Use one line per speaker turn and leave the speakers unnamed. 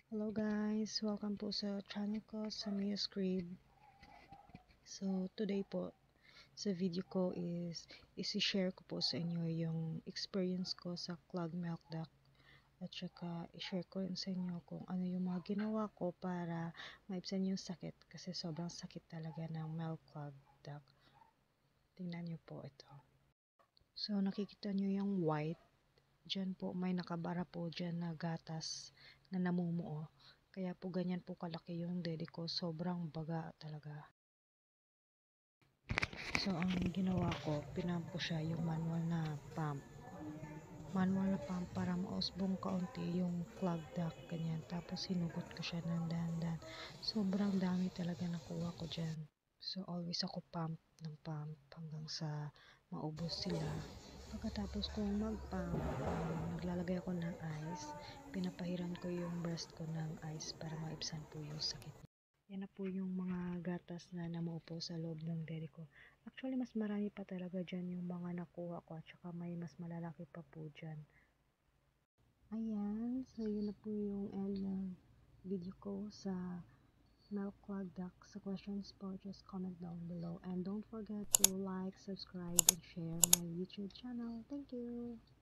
Hello guys! Welcome po sa channel ko sa Mia Scrib. So today po sa video ko is isi-share ko po sa inyo yung experience ko sa clogged milk duct at saka i-share ko rin sa inyo kung ano yung mga ginawa ko para maibsan yung sakit kasi sobrang sakit talaga ng milk clogged duct. Tingnan nyo po ito. So nakikita nyo yung white. Diyan po may nakabara po dyan na gatas na namumuo. Kaya po ganyan po kalaki yung dede ko. Sobrang baga talaga. So ang ginawa ko, pinump ko siya yung manual na pump. Manual na pump para mausbong kaunti yung clog duct, ganyan. Tapos hinugot ko siya ng dahan-dahan. Sobrang dami talaga nakuha ko dyan. So always ako pump ng pump hanggang sa maubos sila. Pagkatapos kong mag-pump, naglalagay ako ng ice. Pinapahiran ko yung breast ko ng ice para maibsan po yung sakit. Yan na po yung mga gatas na namuo po sa loob ng dede ko. Actually, mas marami pa talaga dyan yung mga nakuha ko at saka may mas malalaki pa po dyan. Ayan, so yun na po yung end ng video ko sa milk clog duct. Sa questions po, just comment down below. And don't forget to like, subscribe, and share my YouTube channel. Thank you!